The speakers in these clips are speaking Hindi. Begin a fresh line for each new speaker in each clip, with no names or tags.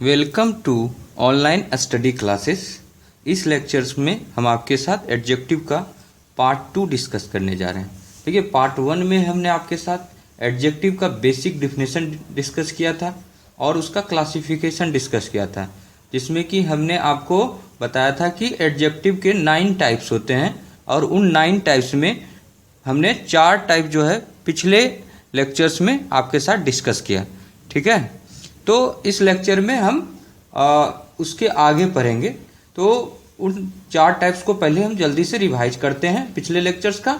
Welcome to online study classes. इस लेक्चर्स में हम आपके साथ एडजेक्टिव का पार्ट 2 डिस्कस करने जा रहे हैं। देखिए, पार्ट 1 में हमने आपके साथ एडजेक्टिव का बेसिक डिफिनेशन डिस्कस किया था और उसका क्लासिफिकेशन डिस्कस किया था, जिसमें कि हमने आपको बताया था कि एडजेक्टिव के 9 टाइप्स होते हैं और उन 9 टाइप्स में हमने 4 टाइप जो है पिछले लेक्चर्स में आपके साथ डिस्कस किया। ठीक है, तो इस लेक्चर में हम उसके आगे पढ़ेंगे। तो उन 4 टाइप्स को पहले हम जल्दी से रिवाइज करते हैं पिछले लेक्चर्स का।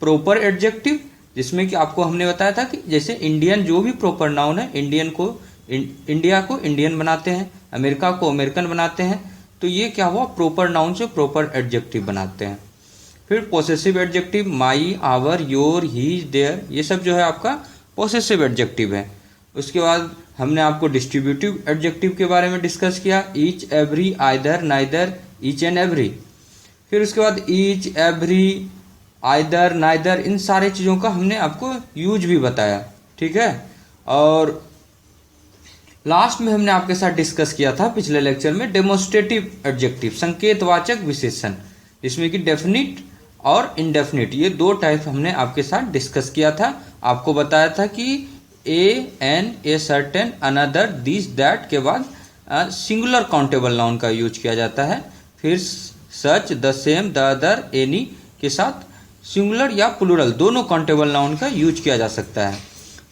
प्रॉपर एडजेक्टिव, जिसमें कि आपको हमने बताया था कि जैसे इंडियन जो भी प्रॉपर नाउन है, इंडिया को इंडियन बनाते हैं, अमेरिका को अमेरिकन बनाते हैं, तो ये क्या हुआ, प्रॉपर नाउन से प्रॉपर एडजेक्टिव बनाते हैं। फिर possessive adjective, my, our, your, his, their, ये सब जो है आपका पोसेसिव एडजेक्टिव है। उसके बाद हमने आपको डिस्ट्रीब्यूटिव एडजेक्टिव के बारे में डिस्कस किया, each, every, either, neither, each and every. फिर उसके बाद ईच, एवरी, आइदर, नाइदर, इन सारे चीज़ों का हमने आपको यूज भी बताया। ठीक है, और लास्ट में हमने आपके साथ डिस्कस किया था पिछले लेक्चर में डेमोन्स्ट्रेटिव एडजेक्टिव, संकेतवाचक विशेषण, जिसमें कि डेफिनिट और इनडेफिनिट, ये 2 टाइप हमने आपके साथ डिस्कस किया था। आपको बताया था कि a certain, another, this, that के बाद सिंगुलर काउंटेबल नाउन का यूज किया जाता है। फिर such, the same, the other, any के साथ सिंगुलर या प्लूरल दोनों काउंटेबल नाउन का यूज किया जा सकता है।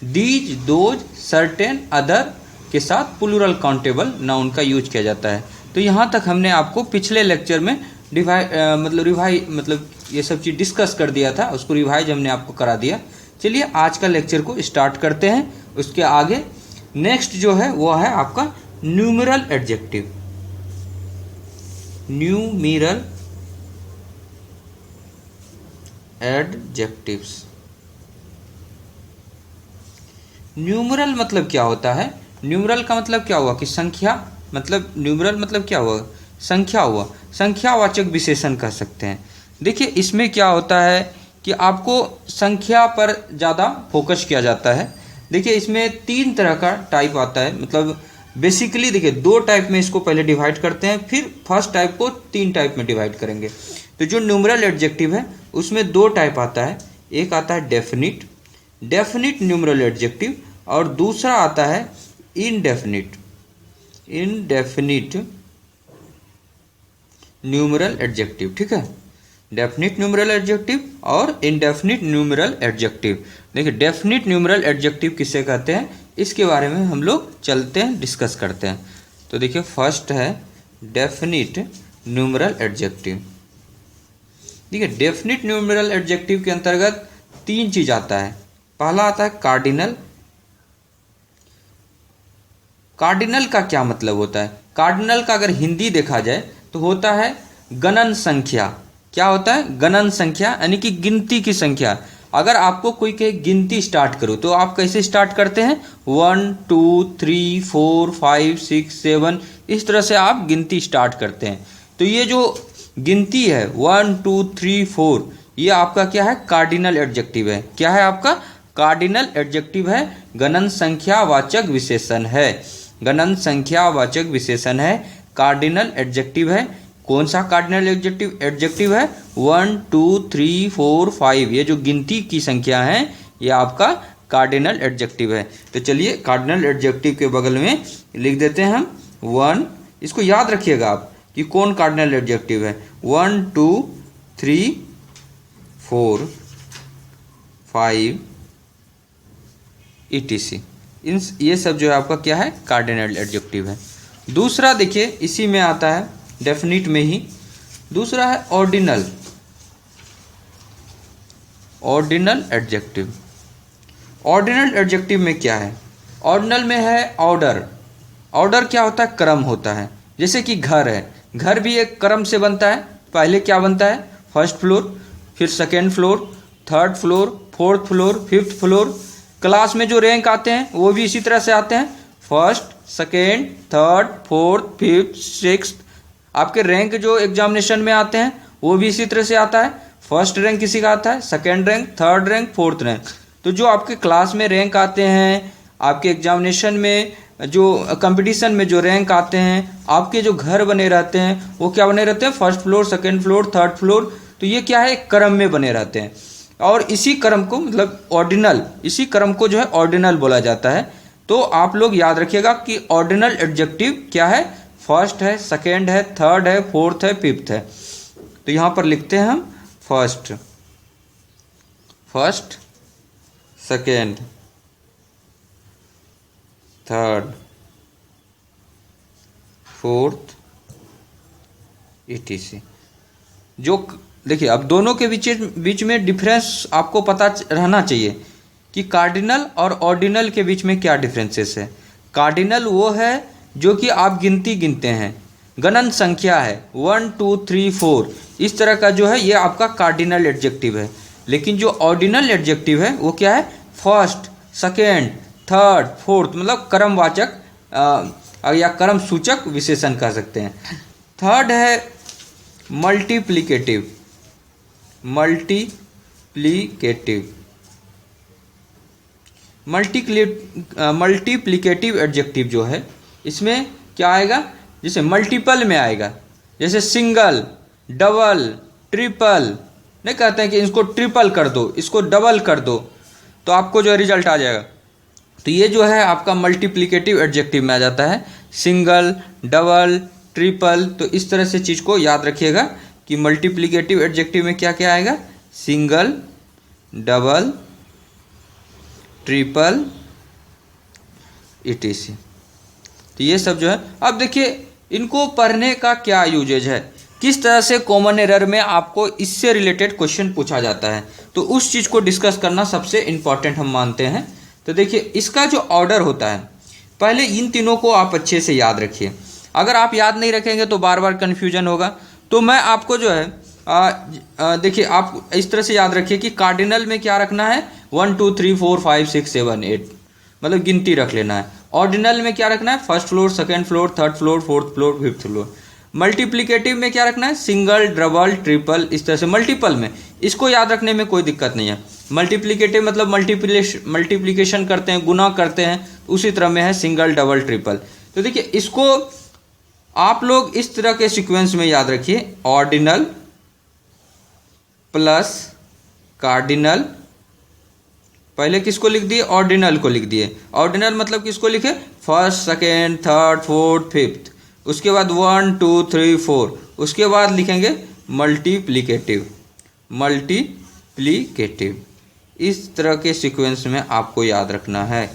दीज, दोज, सर्टेन, अदर के साथ प्लूरल काउंटेबल नाउन का यूज किया जाता है। तो यहाँ तक हमने आपको पिछले लेक्चर में रिवाइज ये सब चीज़ डिस्कस कर दिया था, उसको रिवाइज हमने आपको करा दिया। चलिए आज का लेक्चर को स्टार्ट करते हैं। उसके आगे नेक्स्ट जो है वो है आपका numeral adjective. Numeral adjectives. Numeral मतलब क्या होता है? न्यूमेरल का मतलब क्या हुआ कि संख्या, मतलब न्यूमेरल मतलब क्या हुआ, संख्या हुआ, संख्यावाचक विशेषण कह सकते हैं। देखिए, इसमें क्या होता है कि आपको संख्या पर ज़्यादा फोकस किया जाता है। देखिए, इसमें 3 तरह का टाइप आता है, मतलब बेसिकली देखिए 2 टाइप में इसको पहले डिवाइड करते हैं, फिर फर्स्ट टाइप को 3 टाइप में डिवाइड करेंगे। तो जो न्यूमेरल एडजेक्टिव है उसमें 2 टाइप आता है। एक आता है डेफिनिट न्यूमेरल एडजेक्टिव, और दूसरा आता है इनडेफिनिट न्यूमेरल एडजेक्टिव। ठीक है, डेफिनिट न्यूमेरल एडजेक्टिव और इनडेफिनिट न्यूमेरल एडजेक्टिव। देखिए, डेफिनिट न्यूमेरल एडजेक्टिव किसे कहते हैं, इसके बारे में हम लोग चलते हैं, डिस्कस करते हैं। तो देखिए, फर्स्ट है डेफिनिट न्यूमेरल एडजेक्टिव। देखिए, डेफिनिट न्यूमेरल एडजेक्टिव के अंतर्गत 3 चीज आता है। पहला आता है कार्डिनल। कार्डिनल का क्या मतलब होता है? कार्डिनल का अगर हिंदी देखा जाए तो होता है गणन संख्या। क्या होता है? गणन संख्या, यानी कि गिनती की संख्या। अगर आपको कोई कहे गिनती स्टार्ट करो तो आप कैसे स्टार्ट करते हैं? 1 2 3 4 5 6 7, इस तरह से आप गिनती स्टार्ट करते हैं। तो ये जो गिनती है 1 2 3 4, ये आपका क्या है? कार्डिनल एडजेक्टिव है। क्या है आपका? कार्डिनल एडजेक्टिव है, गणन संख्यावाचक विशेषण है। गणन संख्यावाचक विशेषण है, कार्डिनल एडजेक्टिव है। कौन सा कार्डिनल एडजेक्टिव है? 1 2 3 4 5, ये जो गिनती की संख्या है ये आपका कार्डिनल एडजेक्टिव है। तो चलिए कार्डिनल एडजेक्टिव के बगल में लिख देते हैं हम 1। इसको याद रखिएगा आप कि कौन कार्डिनल एडजेक्टिव है। 1 2 3 4 5 etc, इन ये सब जो है आपका क्या है? कार्डिनल एडजेक्टिव है। दूसरा देखिए, इसी में आता है डेफिनिट में ही, दूसरा है ऑर्डिनल एडजेक्टिव। ऑर्डिनल एडजेक्टिव में क्या है? ऑर्डिनल में है ऑर्डर। ऑर्डर क्या होता है? क्रम होता है। जैसे कि घर है, घर भी एक क्रम से बनता है। पहले क्या बनता है? फर्स्ट फ्लोर, फिर second floor, third floor, fourth floor, fifth floor. Class में जो रैंक आते हैं वो भी इसी तरह से आते हैं, first, second, third, fourth, fifth, sixth. आपके रैंक जो एग्जामिनेशन में आते हैं वो भी इसी तरह से आता है। फर्स्ट रैंक किसी का आता है, second rank, third rank, fourth rank. तो जो आपके क्लास में रैंक आते हैं, आपके एग्जामिनेशन में जो कंपटीशन में जो रैंक आते हैं, आपके जो घर बने रहते हैं वो क्या बने रहते हैं, first floor, second floor, third floor. तो ये क्या है, क्रम में बने रहते हैं। और इसी क्रम को मतलब ऑर्डिनल, इसी क्रम को जो है ऑर्डिनल बोला जाता है। तो आप लोग याद रखिएगा कि ऑर्डिनल एडजेक्टिव क्या है, फर्स्ट है, सेकेंड है, थर्ड है, फोर्थ है, फिफ्थ है। तो यहां पर लिखते हैं हम first, first, second, third, fourth, etc। जो देखिए, अब दोनों के बीच में डिफरेंस आपको पता रहना चाहिए कि कार्डिनल और ऑर्डिनल के बीच में क्या डिफरेंसेस है। कार्डिनल वो है जो कि आप गिनती गिनते हैं, गणन संख्या है, 1 2 3 4 इस तरह का जो है, ये आपका कार्डिनल एडजेक्टिव है। लेकिन जो ऑर्डिनल एडजेक्टिव है वो क्या है, फर्स्ट, सेकेंड, थर्ड, फोर्थ, मतलब क्रमवाचक या क्रम सूचक विशेषण कह सकते हैं। थर्ड है मल्टीप्लिकेटिव, मल्टीप्लिकेटिव, मल्टीप्लिकेटिव एडजेक्टिव जो है, इसमें क्या आएगा, जैसे मल्टीपल में आएगा, जैसे सिंगल, डबल, ट्रिपल। नहीं कहते हैं कि इसको ट्रिपल कर दो, इसको डबल कर दो, तो आपको जो है रिजल्ट आ जाएगा। तो ये जो है आपका मल्टीप्लिकेटिव एडजेक्टिव में आ जाता है, सिंगल, डबल, ट्रिपल। तो इस तरह से चीज़ को याद रखिएगा कि मल्टीप्लिकेटिव एडजेक्टिव में क्या क्या आएगा, सिंगल, डबल, ट्रिपल, etc। तो ये सब जो है, अब देखिए इनको पढ़ने का क्या यूजेज है, किस तरह से कॉमन एरर में आपको इससे रिलेटेड क्वेश्चन पूछा जाता है, तो उस चीज़ को डिस्कस करना सबसे इम्पॉर्टेंट हम मानते हैं। तो देखिए, इसका जो ऑर्डर होता है, पहले इन तीनों को आप अच्छे से याद रखिए। अगर आप याद नहीं रखेंगे तो बार बार कन्फ्यूजन होगा। तो मैं आपको जो है देखिए, आप इस तरह से याद रखिए कि कार्डिनल में क्या रखना है, 1 2 3 4 5 6 7 8, मतलब गिनती रख लेना है। ऑर्डिनल में क्या रखना है, first floor, second floor, third floor, fourth floor, fifth floor. Multiplicative में क्या रखना है, सिंगल, डबल, ट्रिपल, इस तरह से। मल्टीपल में इसको याद रखने में कोई दिक्कत नहीं है। मल्टीप्लिकेटिव मतलब मल्टीप्लिकेशन करते हैं, गुना करते हैं, उसी तरह में है सिंगल, डबल, ट्रिपल। तो देखिए, इसको आप लोग इस तरह के सीक्वेंस में याद रखिए, ऑर्डिनल प्लस कार्डिनल। पहले किसको लिख दिए, ऑर्डिनल को लिख दिए। ऑर्डिनल मतलब किसको लिखे, first, second, third, fourth, fifth. उसके बाद 1 2 3 4, उसके बाद लिखेंगे मल्टीप्लिकेटिव, मल्टीप्लिकेटिव। इस तरह के सीक्वेंस में आपको याद रखना है।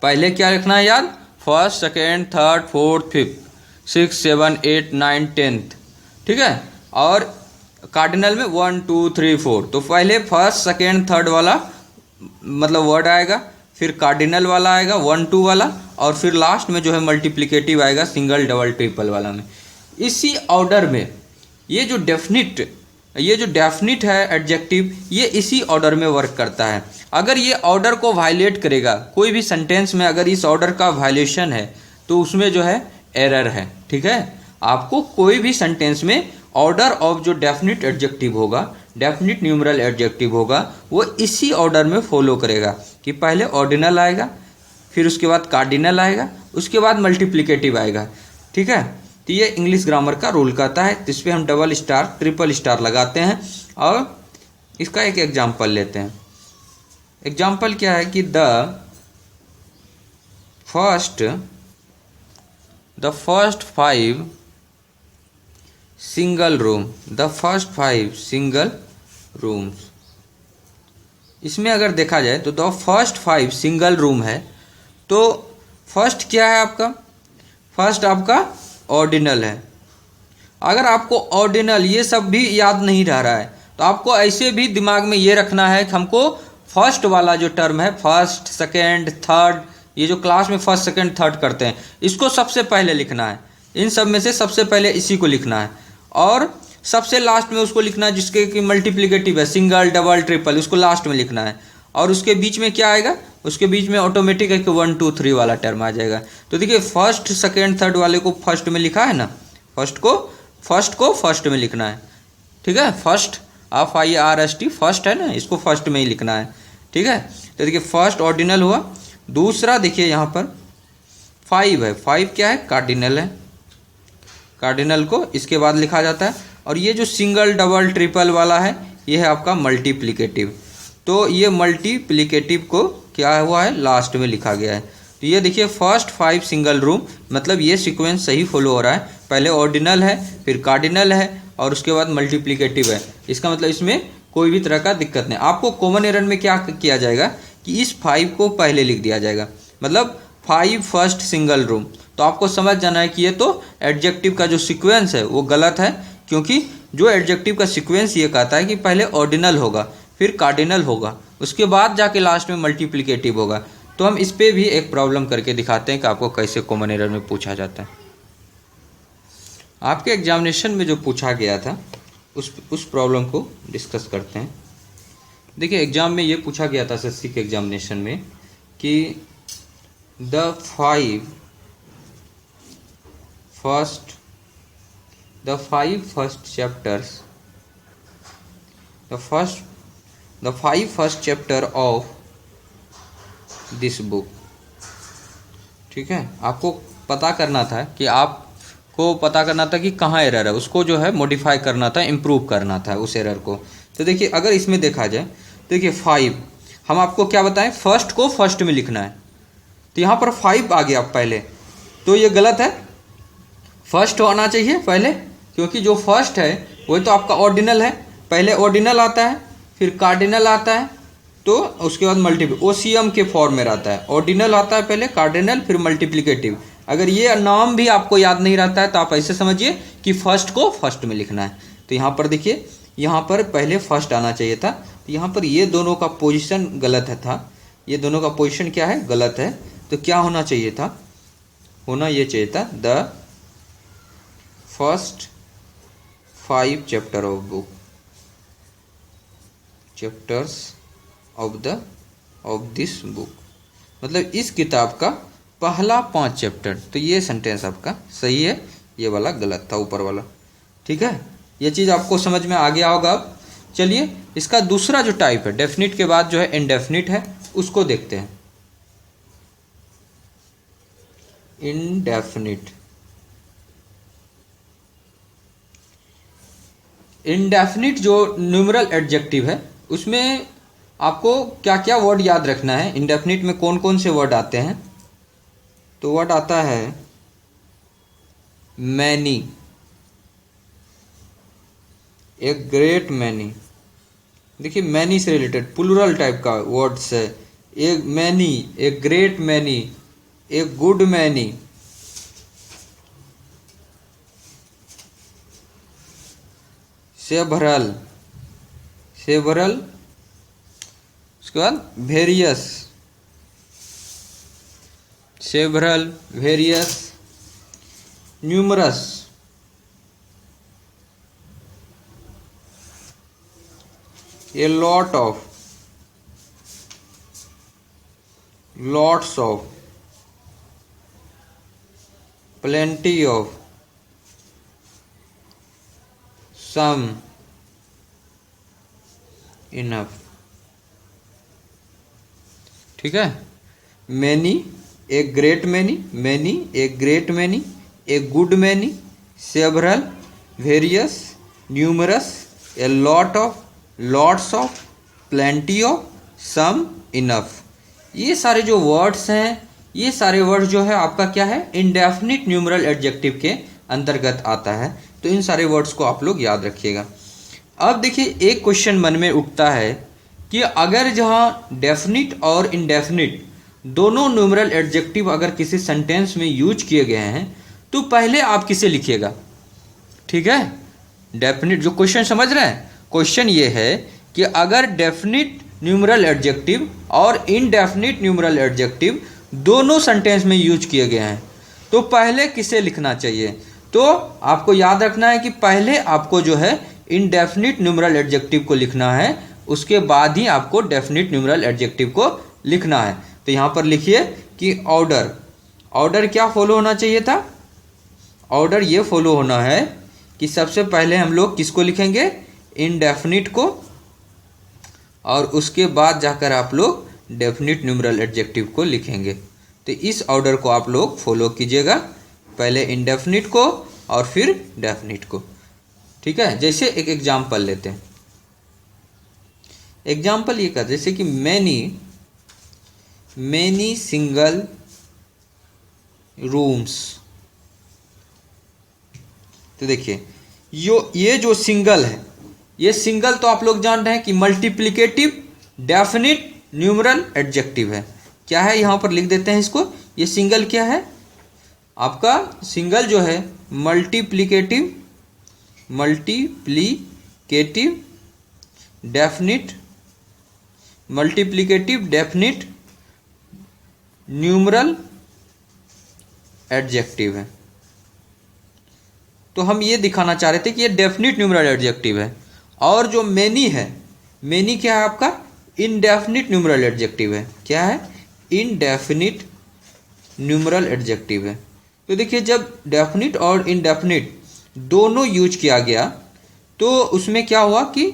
पहले क्या रखना है याद, first, second, third, fourth, fifth, 6 7 8 9 10th, ठीक है। और कार्डिनल में 1 2 3 4, तो पहले फर्स्ट, सेकेंड, थर्ड वाला मतलब वर्ड आएगा, फिर कार्डिनल वाला आएगा 1 2 वाला, और फिर लास्ट में जो है मल्टीप्लिकेटिव आएगा, सिंगल, डबल, ट्रिपल वाला में। इसी ऑर्डर में ये जो डेफिनिट है एडजेक्टिव, ये इसी ऑर्डर में वर्क करता है। अगर ये ऑर्डर को वायलेट करेगा, कोई भी सेंटेंस में अगर इस ऑर्डर का वायलेशन है, तो उसमें जो है एरर है, ठीक है। आपको कोई भी सेंटेंस में ऑर्डर ऑफ जो डेफिनिट एडजेक्टिव होगा, डेफिनिट न्यूमरल एडजेक्टिव होगा, वो इसी ऑर्डर में फॉलो करेगा कि पहले ऑर्डिनल आएगा, फिर उसके बाद कार्डिनल आएगा, उसके बाद मल्टीप्लिकेटिव आएगा, ठीक है। तो ये इंग्लिश ग्रामर का रूल कहता है। तो इस पर हम डबल स्टार, ट्रिपल स्टार लगाते हैं। और इसका एक एग्जाम्पल लेते हैं। एग्जाम्पल क्या है कि the first 5 single room, the first 5 single rooms. इसमें अगर देखा जाए तो द फर्स्ट 5 सिंगल रूम है, तो फर्स्ट क्या है आपका, फर्स्ट आपका ऑर्डिनल है। अगर आपको ऑर्डिनल ये सब भी याद नहीं रह रहा है, तो आपको ऐसे भी दिमाग में ये रखना है कि हमको फर्स्ट वाला जो टर्म है, फर्स्ट, सेकेंड, थर्ड, ये जो क्लास में फर्स्ट, सेकेंड, थर्ड करते हैं, इसको सबसे पहले लिखना है। इन सब में से सबसे पहले इसी को लिखना है, और सबसे लास्ट में उसको लिखना है जिसके कि मल्टीप्लिकेटिव है, सिंगल, डबल, ट्रिपल, उसको लास्ट में लिखना है। और उसके बीच में क्या आएगा, उसके बीच में ऑटोमेटिक है कि 1 2 3 वाला टर्म आ जाएगा। तो देखिए, फर्स्ट, सेकेंड, थर्ड वाले को फर्स्ट में लिखा है ना, फर्स्ट को फर्स्ट में लिखना है, ठीक है। फर्स्ट FIRST फर्स्ट है ना, इसको फर्स्ट में ही लिखना है, ठीक है। तो देखिए, फर्स्ट ऑर्डिनल हुआ। दूसरा देखिए यहाँ पर 5 है, 5 क्या है, कार्डिनल है, कार्डिनल को इसके बाद लिखा जाता है। और ये जो सिंगल डबल ट्रिपल वाला है ये है आपका मल्टीप्लिकेटिव, तो ये मल्टीप्लिकेटिव को क्या हुआ है, लास्ट में लिखा गया है। तो ये देखिए फर्स्ट 5 सिंगल रूम, मतलब ये सीक्वेंस सही फॉलो हो रहा है, पहले ऑर्डिनल है, फिर कार्डिनल है और उसके बाद मल्टीप्लिकेटिव है। इसका मतलब इसमें कोई भी तरह का दिक्कत नहीं। आपको कॉमन एरर में क्या किया जाएगा कि इस 5 को पहले लिख दिया जाएगा, मतलब 5 फर्स्ट सिंगल रूम। तो आपको समझ जाना है कि ये तो एडजेक्टिव का जो सीक्वेंस है वो गलत है, क्योंकि जो एडजेक्टिव का सीक्वेंस ये कहता है कि पहले ऑर्डिनल होगा, फिर कार्डिनल होगा, उसके बाद जाके लास्ट में मल्टीप्लिकेटिव होगा। तो हम इस पे भी एक प्रॉब्लम करके दिखाते हैं कि आपको कैसे कॉमन एरर में पूछा जाता है। आपके एग्जामिनेशन में जो पूछा गया था उस प्रॉब्लम को डिस्कस करते हैं। देखिए एग्जाम में ये पूछा गया था एसएससी के एग्जामिनेशन में कि the five first chapter of this book. ठीक है, आपको पता करना था कि आपको पता करना था कि कहाँ एरर है, उसको जो है मॉडिफाई करना था, इम्प्रूव करना था उस एरर को। तो देखिए अगर इसमें देखा जाए, देखिए 5 हम आपको क्या बताएं, फर्स्ट को फर्स्ट में लिखना है, तो यहाँ पर 5 आ गया पहले, तो ये गलत है, फर्स्ट होना चाहिए पहले, क्योंकि जो फर्स्ट है वही तो आपका ऑर्डिनल है, पहले ऑर्डिनल आता है फिर कार्डिनल आता है, तो उसके बाद मल्टीप्ल ओसीएम के फॉर्म में रहता है, ऑर्डिनल आता है पहले, कार्डिनल फिर मल्टीप्लिकेटिव। अगर ये नाम भी आपको याद नहीं रहता है तो आप ऐसे समझिए कि फर्स्ट को फर्स्ट में लिखना है। तो यहाँ पर देखिए, यहाँ पर पहले फर्स्ट आना चाहिए था, तो यहाँ पर ये दोनों का पोजीशन गलत था, ये दोनों का पोजीशन क्या है, गलत है। तो क्या होना चाहिए था, होना ये चाहिए था the first 5 chapter of book, chapters of this book, मतलब इस किताब का पहला 5 चैप्टर। तो ये सेंटेंस आपका सही है, ये वाला गलत था ऊपर वाला। ठीक है, ये चीज़ आपको समझ में आ गया होगा। अब चलिए इसका दूसरा जो टाइप है, डेफिनिट के बाद जो है इनडेफिनिट है, उसको देखते हैं। इनडेफिनिट, इनडेफिनिट जो न्यूमरल एडजेक्टिव है उसमें आपको क्या क्या वर्ड याद रखना है, इनडेफिनिट में कौन कौन से वर्ड आते हैं। तो वर्ड आता है मैनी, ए ग्रेट मैनी। देखिए मैनी से रिलेटेड प्लूरल टाइप का वर्ड्स है, a many, a great many, a good many, several, several, उसके बाद various, several, various, numerous, a lot of, lots of, plenty of, some, enough. ठीक है, many, a great many, many, a great many, a good many, several, various, numerous, a lot of, lots of, plenty of, some, enough. ये सारे जो वर्ड्स हैं, ये सारे वर्ड्स जो है आपका क्या है, इंडेफिनिट न्यूमरल एडजेक्टिव के अंतर्गत आता है। तो इन सारे वर्ड्स को आप लोग याद रखिएगा। अब देखिए एक क्वेश्चन मन में उठता है कि अगर जहाँ डेफिनिट और इनडेफिनिट दोनों न्यूमरल एडजेक्टिव अगर किसी सेंटेंस में यूज किए गए हैं तो पहले आप किसे लिखिएगा। ठीक है, डेफिनिट जो क्वेश्चन समझ रहे हैं, क्वेश्चन ये है कि अगर डेफिनिट न्यूमरल एडजेक्टिव और इनडेफिनिट न्यूमरल एडजेक्टिव दोनों सेंटेंस में यूज किए गए हैं तो पहले किसे लिखना चाहिए। तो आपको याद रखना है कि पहले आपको जो है इनडेफिनिट न्यूमरल एडजेक्टिव को लिखना है, उसके बाद ही आपको डेफिनिट न्यूमरल एडजेक्टिव को लिखना है। तो यहाँ पर लिखिए कि ऑर्डर, ऑर्डर क्या फॉलो होना चाहिए था, ऑर्डर ये फॉलो होना है कि सबसे पहले हम लोग किसको लिखेंगे, इनडेफिनिट को, और उसके बाद जाकर आप लोग डेफिनिट न्यूमरल एडजेक्टिव को लिखेंगे। तो इस ऑर्डर को आप लोग फॉलो कीजिएगा, पहले इंडेफिनिट को और फिर डेफिनिट को। ठीक है, जैसे एक एग्जाम्पल लेते हैं। एग्जाम्पल ये कहते जैसे कि मैनी सिंगल रूम्स। तो देखिए ये जो सिंगल है, ये सिंगल तो आप लोग जान रहे हैं कि मल्टीप्लिकेटिव डेफिनिट न्यूमरल एडजेक्टिव है। क्या है यहाँ पर लिख देते हैं इसको। ये सिंगल क्या है आपका, सिंगल जो है मल्टीप्लिकेटिव डेफिनिट न्यूमरल एडजेक्टिव है। तो हम ये दिखाना चाह रहे थे कि ये डेफिनिट न्यूमरल एडजेक्टिव है। और जो मैनी है, मैनी क्या है आपका, इनडेफिनिट न्यूमरल एडजेक्टिव है। क्या है, इनडेफिनिट न्यूमरल एडजेक्टिव है। तो देखिए जब डेफिनिट और इनडेफिनिट दोनों यूज किया गया तो उसमें क्या हुआ कि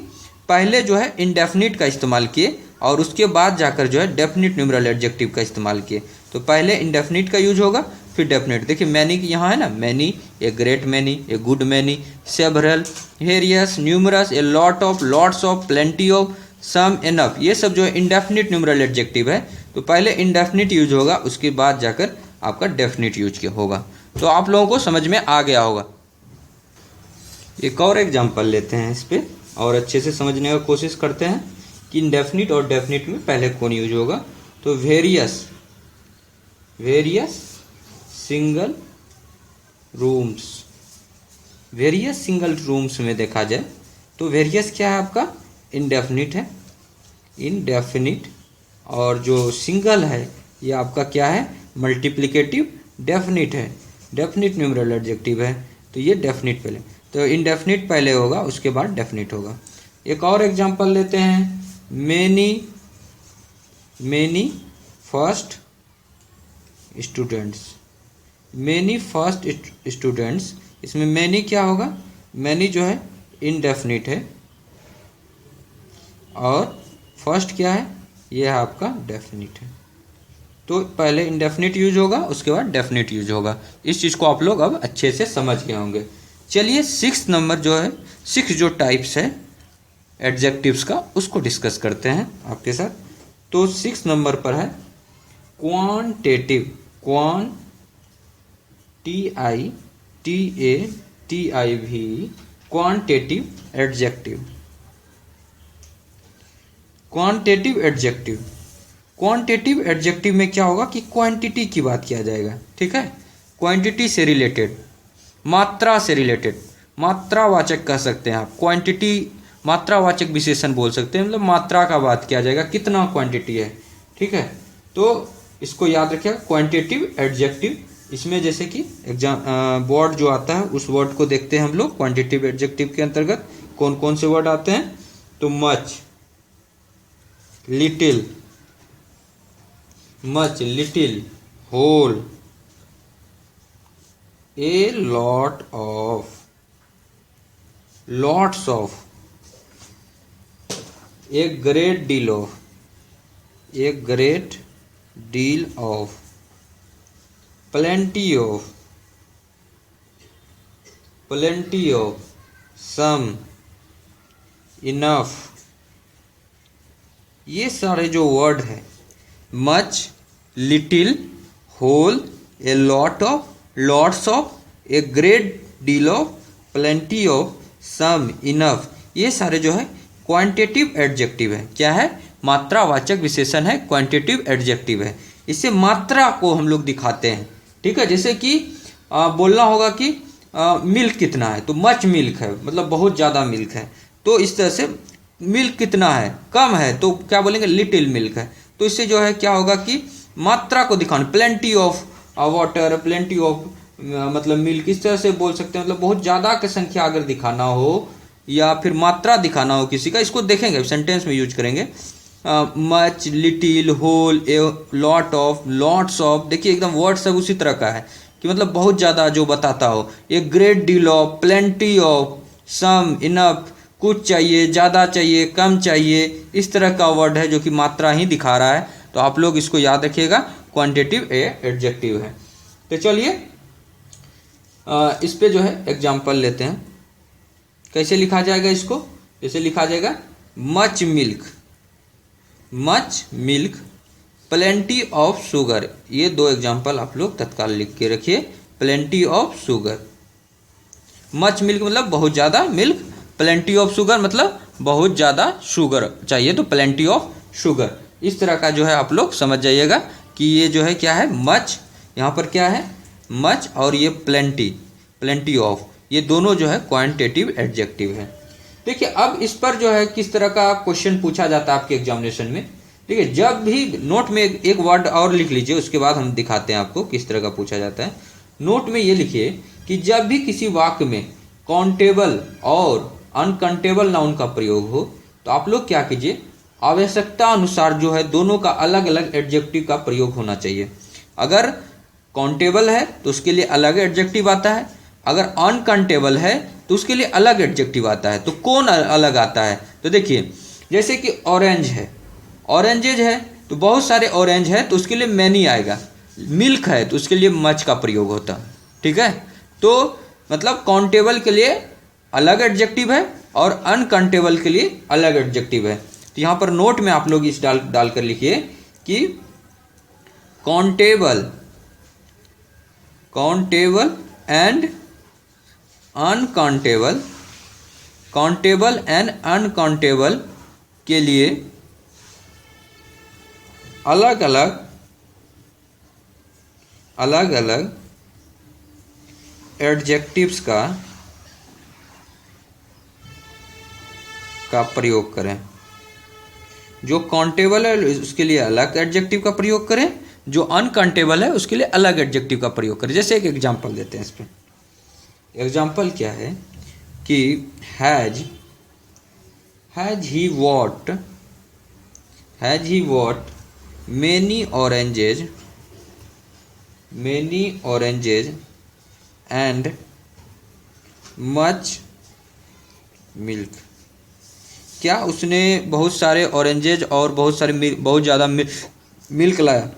पहले जो है इनडेफिनिट का इस्तेमाल किए और उसके बाद जाकर जो है डेफिनिट न्यूमरल एडजेक्टिव का इस्तेमाल किए। तो पहले इनडेफिनिट का यूज होगा फिर डेफिनिट। देखिए मैनी यहाँ है ना, many, a great many, a good many, several, various, numerous, a lot of, lots of, plenty of, some, enough, ये सब जो है इंडेफिनिट न्यूमरल एडजेक्टिव है। तो पहले इंडेफिनिट यूज होगा, उसके बाद जाकर आपका डेफिनिट यूज होगा। तो आप लोगों को समझ में आ गया होगा। एक और एग्जांपल लेते हैं इस पे और अच्छे से समझने का कोशिश करते हैं कि इंडेफिनिट और डेफिनिट में पहले कौन यूज होगा। तो various single rooms. Various single rooms में देखा जाए तो वेरियस क्या है आपका, इनडेफिनिट है, इनडेफिनिट। और जो सिंगल है ये आपका क्या है, मल्टीप्लिकेटिव डेफिनिट है, डेफिनिट न्यूमरल एडजेक्टिव है। तो ये डेफिनिट पहले, तो इनडेफिनिट पहले होगा उसके बाद डेफिनिट होगा। एक और एग्जांपल लेते हैं, many first students. Many first students, इसमें मैनी क्या होगा, मैनी जो है इनडेफिनिट है और फर्स्ट क्या है, ये है आपका डेफिनिट है। तो पहले इंडेफिनिट यूज होगा उसके बाद डेफिनिट यूज होगा। इस चीज़ को आप लोग अब अच्छे से समझ गए होंगे। चलिए 6 नंबर जो है, 6 जो टाइप्स है एडजेक्टिव्स का उसको डिस्कस करते हैं आपके साथ। तो 6 नंबर पर है quantitative, quantitative adjective. Quantitative adjective में क्या होगा कि क्वांटिटी की बात किया जाएगा। ठीक है, क्वांटिटी से रिलेटेड, मात्रा से रिलेटेड, मात्रावाचक कह सकते हैं आप। क्वांटिटी मात्रावाचक विशेषण बोल सकते हैं, मतलब मात्रा का बात किया जाएगा, कितना क्वांटिटी है। ठीक है, तो इसको याद रखिएगा क्वांटिटिव एडजेक्टिव। इसमें जैसे कि वर्ड जो आता है उस वर्ड को देखते हैं हम लोग। क्वांटिटिव एडजेक्टिव के अंतर्गत कौन कौन से वर्ड आते हैं, तो much, little, whole, a lot of, lots of, a great deal of, plenty of, some, enough. ये सारे जो वर्ड है, much, little, whole, a lot of, lots of, a great deal of, plenty of, some, enough, ये सारे जो है क्वांटिटिव एडजेक्टिव है। क्या है, मात्रावाचक विशेषण है, क्वांटिटिव एडजेक्टिव है। इससे मात्रा को हम लोग दिखाते हैं। ठीक है, जैसे कि बोलना होगा कि मिल्क कितना है, तो मच मिल्क है, मतलब बहुत ज़्यादा मिल्क है। तो इस तरह से मिल्क कितना है, कम है, तो क्या बोलेंगे, लिटिल मिल्क है। तो इससे जो है क्या होगा कि मात्रा को दिखाना, plenty of water, plenty of मतलब मिल्क, इस तरह से बोल सकते हैं। मतलब बहुत ज़्यादा की संख्या अगर दिखाना हो या फिर मात्रा दिखाना हो किसी का, इसको देखेंगे सेंटेंस में यूज करेंगे। Much, little, whole, a lot of, lots of. देखिए एकदम वर्ड सब उसी तरह का है कि मतलब बहुत ज़्यादा जो बताता हो। A great deal of, plenty of, some, enough, कुछ चाहिए, ज़्यादा चाहिए, कम चाहिए, इस तरह का वर्ड है जो कि मात्रा ही दिखा रहा है। तो आप लोग इसको याद रखिएगा, क्वांटिटेटिव एडजेक्टिव है। तो चलिए इस पे जो है एग्जाम्पल लेते हैं। कैसे लिखा जाएगा इसको? जैसे लिखा जाएगा much milk, much milk, plenty of sugar. ये दो एग्जाम्पल आप लोग तत्काल लिख के रखिए। Plenty of sugar, much milk मतलब बहुत ज़्यादा मिल्क, प्लेंटी ऑफ शुगर मतलब बहुत ज़्यादा शुगर चाहिए तो प्लेंटी ऑफ शुगर। इस तरह का जो है आप लोग समझ जाइएगा कि ये जो है क्या है, मच, यहाँ पर क्या है मच, और ये प्लेंटी, प्लेंटी ऑफ, ये दोनों जो है क्वांटिटेटिव एडजेक्टिव है। देखिए अब इस पर जो है किस तरह का क्वेश्चन पूछा जाता है आपके एग्जामिनेशन में। ठीक है, जब भी नोट में एक वर्ड और लिख लीजिए, उसके बाद हम दिखाते हैं आपको किस तरह का पूछा जाता है। नोट में ये लिखिए कि जब भी किसी वाक्य में काउंटेबल और अनकाउंटेबल नाउन का प्रयोग हो तो आप लोग क्या कीजिए, आवश्यकता अनुसार जो है दोनों का अलग अलग एडजेक्टिव का प्रयोग होना चाहिए। अगर काउंटेबल है तो उसके लिए अलग एडजेक्टिव आता है, अगर अनकाउंटेबल है तो उसके लिए अलग एडजेक्टिव आता है। तो कौन अलग आता है? तो देखिए जैसे कि ऑरेंज है, ऑरेंजेज है तो बहुत सारे ऑरेंज है तो उसके लिए मैनी आएगा। मिल्क है तो उसके लिए मच का प्रयोग होता है। ठीक है, तो मतलब काउंटेबल के लिए अलग एडजेक्टिव है और अनकाउंटेबल के लिए अलग एडजेक्टिव है। तो यहाँ पर नोट में आप लोग इस डालकर लिखिए कि countable, countable and uncountable, countable and uncountable के लिए अलग अलग अलग अलग एडजेक्टिव्स का प्रयोग करें। जो काउंटेबल है उसके लिए अलग एडजेक्टिव का प्रयोग करें, जो अनकाउंटेबल है उसके लिए अलग एडजेक्टिव का प्रयोग करें। जैसे एक एग्जांपल देते हैं इस पर। एग्जांपल क्या है कि has he what many oranges and much milk. क्या उसने बहुत सारे ऑरेंजेज और बहुत ज़्यादा मिल्क लाया?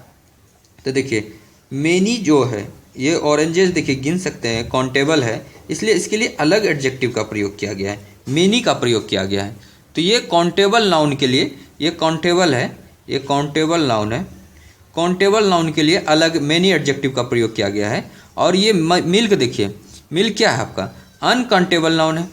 तो देखिए मेनी जो है ये ऑरेंजेस देखिए गिन सकते हैं, काउंटेबल है, इसलिए इसके लिए अलग एडजेक्टिव का प्रयोग किया गया है, मेनी का प्रयोग किया गया है। तो ये काउंटेबल नाउन के लिए, ये काउंटेबल है, ये काउंटेबल नाउन है, काउंटेबल नाउन के लिए अलग मेनी एडजेक्टिव का प्रयोग किया गया है। और ये मिल्क देखिए, मिल्क क्या है आपका अनकाउंटेबल नाउन है,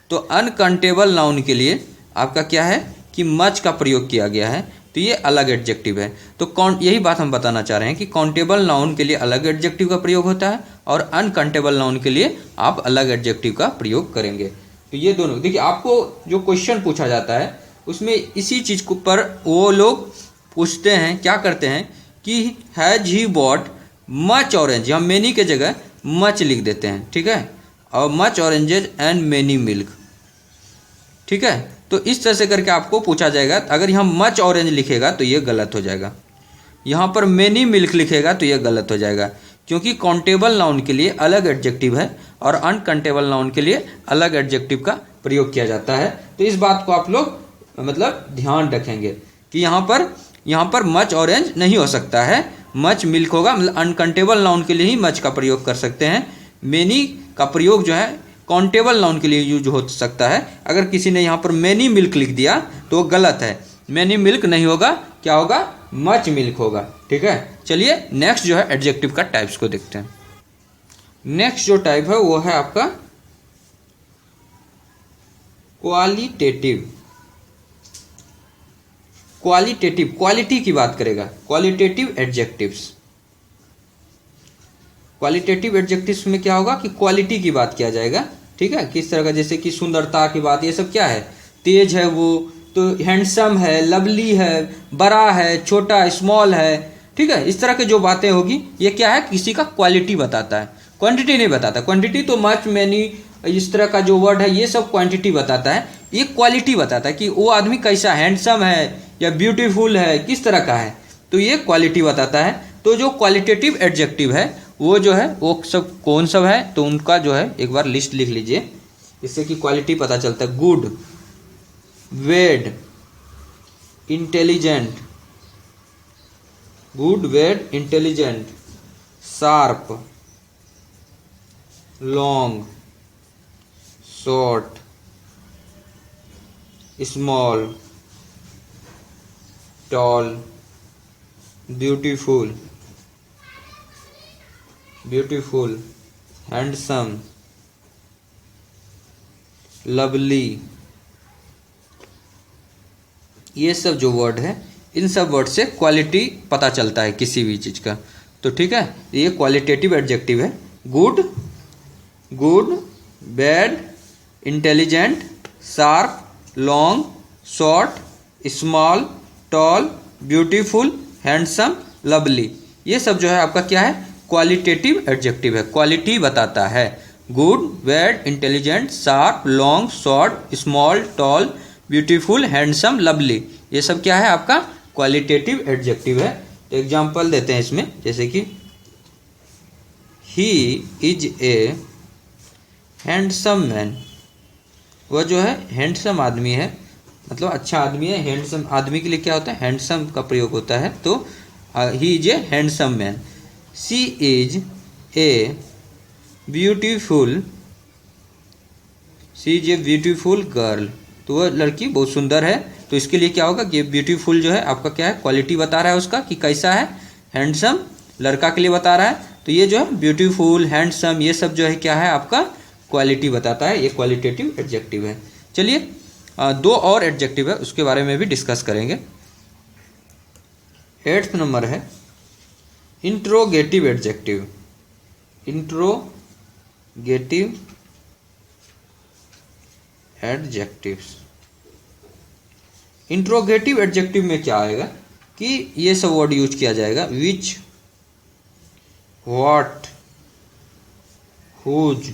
तो अनकाउंटेबल नाउन के लिए आपका क्या है कि मच का प्रयोग किया गया है, तो ये अलग एडजेक्टिव है। तो यही बात हम बताना चाह रहे हैं कि काउंटेबल नाउन के लिए अलग एडजेक्टिव का प्रयोग होता है और अनकाउंटेबल नाउन के लिए आप अलग एडजेक्टिव का प्रयोग करेंगे। तो ये दोनों देखिए, आपको जो क्वेश्चन पूछा जाता है उसमें इसी चीज़ को पर वो लोग पूछते हैं, क्या करते हैं कि has he bought much orange, हम मेनी के जगह मच लिख देते हैं। ठीक है, और much oranges and many milk. ठीक है, तो इस तरह से करके आपको पूछा जाएगा। अगर यहाँ मच ऑरेंज लिखेगा तो ये गलत हो जाएगा, यहाँ पर मेनी मिल्क लिखेगा तो ये गलत हो जाएगा, क्योंकि काउंटेबल नाउन के लिए अलग एडजेक्टिव है और अनकाउंटेबल नाउन के लिए अलग एडजेक्टिव का प्रयोग किया जाता है। तो इस बात को आप लोग मतलब ध्यान रखेंगे कि यहाँ पर मच ऑरेंज नहीं हो सकता है, मच मिल्क होगा। मतलब अनकाउंटेबल नाउन के लिए ही मच का प्रयोग कर सकते हैं। मेनी का प्रयोग जो है काउंटेबल नाउन के लिए यूज हो सकता है। अगर किसी ने यहाँ पर मैनी मिल्क लिख दिया तो गलत है, मैनी मिल्क नहीं होगा, क्या होगा मच मिल्क होगा। ठीक है, चलिए नेक्स्ट जो है एडजेक्टिव का टाइप्स को देखते हैं। नेक्स्ट जो टाइप है वो है आपका क्वालिटेटिव। क्वालिटेटिव क्वालिटी की बात करेगा, क्वालिटेटिव एडजेक्टिव्स। क्वालिटेटिव एडजेक्टिव्स में क्या होगा कि क्वालिटी की बात किया जाएगा। ठीक है, किस तरह का, जैसे कि सुंदरता की बात, ये सब क्या है, तेज है वो, तो हैंडसम है, लवली है, बड़ा है, छोटा स्मॉल है। ठीक है, इस तरह की जो बातें होगी ये क्या है, किसी का क्वालिटी बताता है, क्वांटिटी नहीं बताता। क्वांटिटी तो मच मैनी इस तरह का जो वर्ड है ये सब क्वांटिटी बताता है, ये क्वालिटी बताता है कि वो आदमी कैसा, हैंडसम है या ब्यूटीफुल है, किस तरह का है, तो ये क्वालिटी बताता है। तो जो क्वालिटेटिव एडजेक्टिव है वो जो है वो सब कौन सब है, तो उनका जो है एक बार लिस्ट लिख लीजिए, इससे कि क्वालिटी पता चलता है। Good, wade, intelligent, good, bad, intelligent, sharp, long, short, small, tall, beautiful, handsome, lovely, ये सब जो वर्ड है, इन सब वर्ड से क्वालिटी पता चलता है किसी भी चीज़ का। तो ठीक है, ये क्वालिटेटिव एडजेक्टिव है। Good, bad, intelligent, sharp, long, short, small, tall, beautiful, handsome, lovely, ये सब जो है आपका क्या है, क्वालिटेटिव एडजेक्टिव है, क्वालिटी बताता है। Good, bad, intelligent, sharp, long, short, small, tall, beautiful, handsome, lovely, ये सब क्या है आपका क्वालिटेटिव एडजेक्टिव है। तो एग्जांपल देते हैं इसमें, जैसे कि he is a handsome man, वह जो है हैंडसम आदमी है, मतलब अच्छा आदमी है। हैंडसम आदमी के लिए क्या होता है, हैंडसम का प्रयोग होता है। तो he is a handsome man. She is a beautiful girl, तो वह लड़की बहुत सुंदर है। तो इसके लिए क्या होगा कि ब्यूटीफुल जो है आपका क्या है, क्वालिटी बता रहा है उसका कि कैसा है, हैंडसम लड़का के लिए बता रहा है। तो ये जो है ब्यूटीफुल, हैंडसम, ये सब जो है क्या है आपका क्वालिटी बताता है, ये क्वालिटेटिव एडजेक्टिव है। चलिए दो और एडजेक्टिव है, उसके बारे में भी डिस्कस करेंगे। 8th नंबर है interrogative adjective. Interrogative adjectives. Interrogative adjective में क्या आएगा कि ये सब वर्ड यूज किया जाएगा, विच, व्हाट, हुज,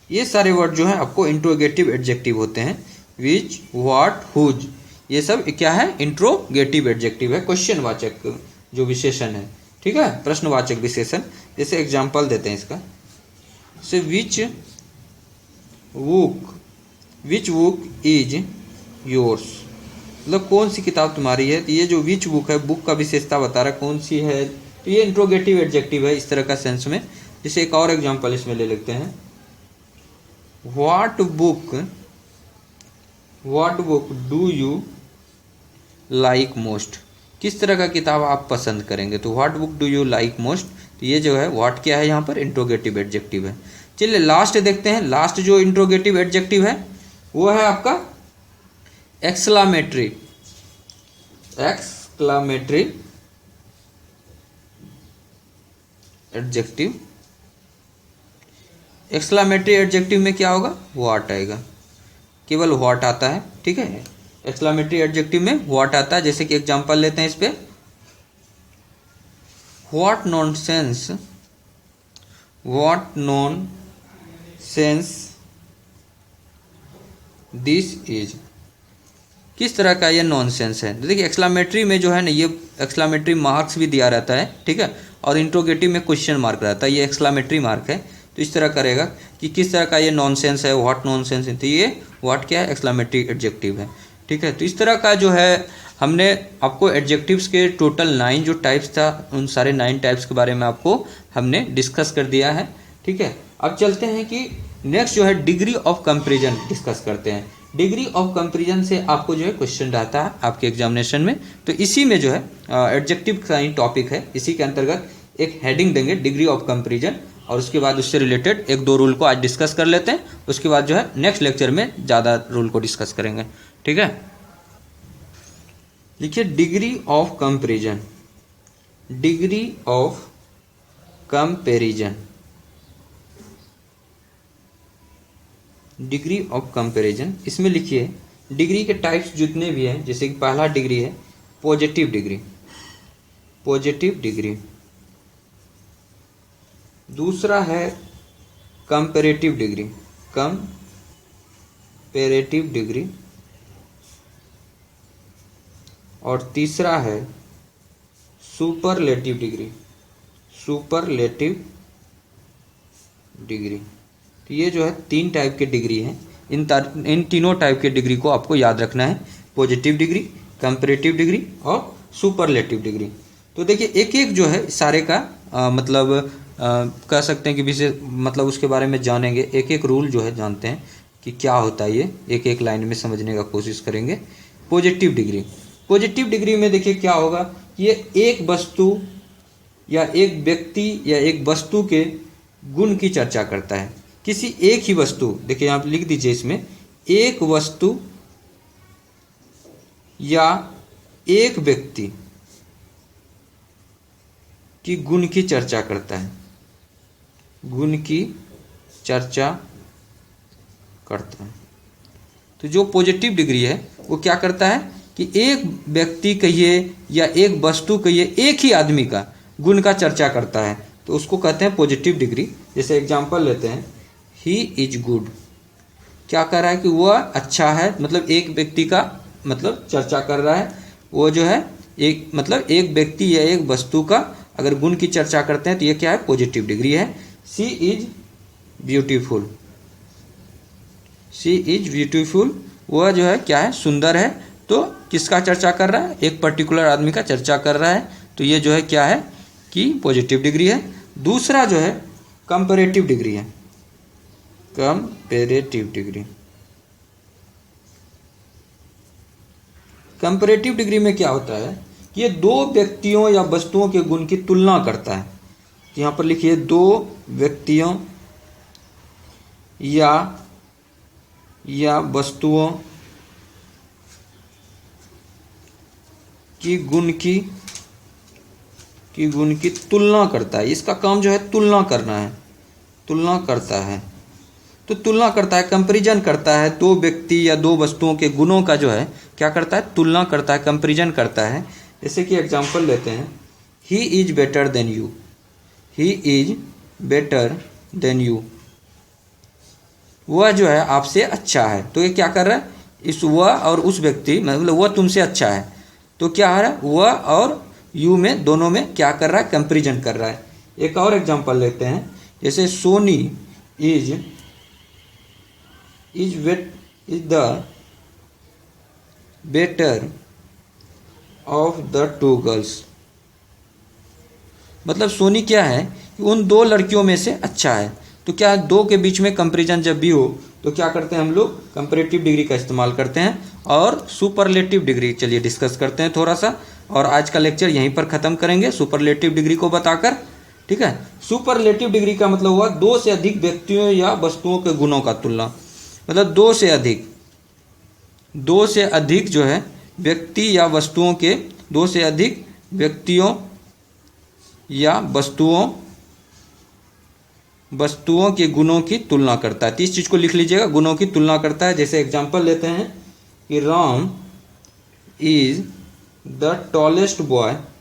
ये सारे वर्ड जो है आपको इंट्रोगेटिव एडजेक्टिव होते हैं। विच, व्हाट, हुज, ये सब क्या है, इंट्रोगेटिव एडजेक्टिव है, क्वेश्चन वाचक जो विशेषण है, ठीक है, प्रश्नवाचक विशेषण। जैसे एग्जांपल देते हैं इसका, से विच बुक इज योर्स, मतलब कौन सी किताब तुम्हारी है। तो ये जो विच बुक है, बुक का विशेषता बता रहा है कौन सी है, तो ये इंट्रोगेटिव एडजेक्टिव है इस तरह का सेंस में। जैसे एक और एग्जांपल इसमें ले लेते हैं, what book do you like most, किस तरह का किताब आप पसंद करेंगे। तो what book do you like most, तो ये जो है व्हाट क्या है यहाँ पर, इंट्रोगेटिव एडजेक्टिव है। चलिए लास्ट देखते हैं, लास्ट जो इंट्रोगेटिव एडजेक्टिव है वो है आपका एक्सक्लामेटरी एडजेक्टिव। एक्सक्लामेटरी एडजेक्टिव में क्या होगा, व्हाट आएगा, केवल व्हाट आता है, ठीक है। एक्सक्लामेटरी एडजेक्टिव में व्हाट आता है। जैसे कि एग्जांपल लेते हैं इस पे, व्हाट नॉनसेंस दिस इज, किस तरह का ये नॉनसेंस है। तो देखिए एक्सक्लामेटरी में जो है ना, ये एक्सक्लामेटरी मार्क्स भी दिया रहता है, ठीक है, और इंट्रोगेटिव में क्वेश्चन मार्क रहता है, ये एक्सक्लामेटरी मार्क है। तो इस तरह करेगा कि किस तरह का ये नॉनसेंस है, व्हाट नॉनसेंस है, तो ये व्हाट क्या है, एक्सक्लामेटरी एडजेक्टिव है, ठीक है। तो इस तरह का जो है हमने आपको एडजेक्टिव्स के टोटल 9 जो टाइप्स था, उन सारे 9 टाइप्स के बारे में आपको हमने डिस्कस कर दिया है, ठीक है। अब चलते हैं कि नेक्स्ट जो है डिग्री ऑफ कंपैरिजन डिस्कस करते हैं। डिग्री ऑफ कंपैरिजन से आपको जो है क्वेश्चन रहता है आपके एग्जामिनेशन में। तो इसी में जो है एडजेक्टिव का ही टॉपिक है, इसी के अंतर्गत एक हेडिंग देंगे डिग्री ऑफ कंपैरिजन, और उसके बाद उससे रिलेटेड 1-2 रूल को आज डिस्कस कर लेते हैं। उसके बाद जो है नेक्स्ट लेक्चर में ज़्यादा रूल को डिस्कस करेंगे, ठीक है। देखिए degree of comparison, degree of comparison, degree of comparison, इसमें लिखिए डिग्री के टाइप्स जितने भी हैं। जैसे कि पहला डिग्री है पॉजिटिव डिग्री, दूसरा है कंपैरेटिव डिग्री, और तीसरा है सुपरलेटिव डिग्री। तो ये जो है 3 टाइप के डिग्री हैं। इन तीनों टाइप के डिग्री को आपको याद रखना है, पॉजिटिव डिग्री, कंपैरेटिव डिग्री और सुपरलेटिव डिग्री। तो देखिए एक एक जो है सारे का मतलब कह सकते हैं कि विशेष मतलब उसके बारे में जानेंगे, एक एक रूल जो है जानते हैं कि क्या होता है, ये एक एक लाइन में समझने का कोशिश करेंगे। पॉजिटिव डिग्री, पॉजिटिव डिग्री में देखिए क्या होगा, ये एक वस्तु या एक व्यक्ति या एक वस्तु के गुण की चर्चा करता है। किसी एक ही वस्तु, देखिए आप लिख दीजिए इसमें, एक वस्तु या एक व्यक्ति की गुण की चर्चा करता है, गुण की चर्चा करता है। तो जो पॉजिटिव डिग्री है वो क्या करता है कि एक व्यक्ति कहिए या एक वस्तु कहिए, एक ही आदमी का गुण का चर्चा करता है, तो उसको कहते हैं पॉजिटिव डिग्री। जैसे एग्जांपल लेते हैं, ही इज गुड, क्या कर रहा है कि वह अच्छा है, मतलब एक व्यक्ति का मतलब चर्चा कर रहा है, वो जो है एक मतलब एक व्यक्ति या एक वस्तु का अगर गुण की चर्चा करते हैं तो ये क्या है, पॉजिटिव डिग्री है। She is beautiful, she is beautiful, वह जो है क्या है, सुंदर है। तो किसका चर्चा कर रहा है, एक पर्टिकुलर आदमी का चर्चा कर रहा है, तो ये जो है क्या है कि पॉजिटिव डिग्री है। दूसरा जो है कंपैरेटिव डिग्री है, कंपैरेटिव डिग्री। कंपैरेटिव डिग्री में क्या होता है कि ये दो व्यक्तियों या वस्तुओं के गुण की तुलना करता है। तो यहां पर लिखिए, दो व्यक्तियों या वस्तुओं की गुण की तुलना करता है। इसका काम जो है तुलना करना है, तुलना करता है। तो तुलना करता है, कंपैरिजन करता है, दो व्यक्ति या दो वस्तुओं के गुणों का जो है क्या करता है, तुलना करता है, कंपैरिजन करता है। जैसे कि एग्जांपल लेते हैं, he is better than you, he is better than you, वह जो है आपसे अच्छा है। तो ये क्या कर रहा है, इस वह और उस व्यक्ति मतलब वह तुमसे अच्छा है, तो क्या हो रहा है, वह और यू में दोनों में क्या कर रहा है, कंपैरिजन कर रहा है। एक और एग्जांपल लेते हैं, जैसे Soni is the better of the two girls, मतलब सोनी क्या है कि उन दो लड़कियों में से अच्छा है। तो क्या है, दो के बीच में कंपैरिजन जब भी हो तो क्या करते हैं हम लोग, कंपैरेटिव डिग्री का इस्तेमाल करते हैं। और सुपरलेटिव डिग्री चलिए डिस्कस करते हैं थोड़ा सा, और आज का लेक्चर यहीं पर खत्म करेंगे सुपरलेटिव डिग्री को बताकर, ठीक है। सुपरलेटिव डिग्री का मतलब हुआ दो से अधिक व्यक्तियों या वस्तुओं के गुणों का तुलना, मतलब दो से अधिक जो है व्यक्ति या वस्तुओं के, दो से अधिक व्यक्तियों या वस्तुओं के गुणों की तुलना करता है। तो इस चीज को लिख लीजिएगा, गुणों की तुलना करता है। जैसे एग्जांपल लेते हैं कि Ram is the tallest boy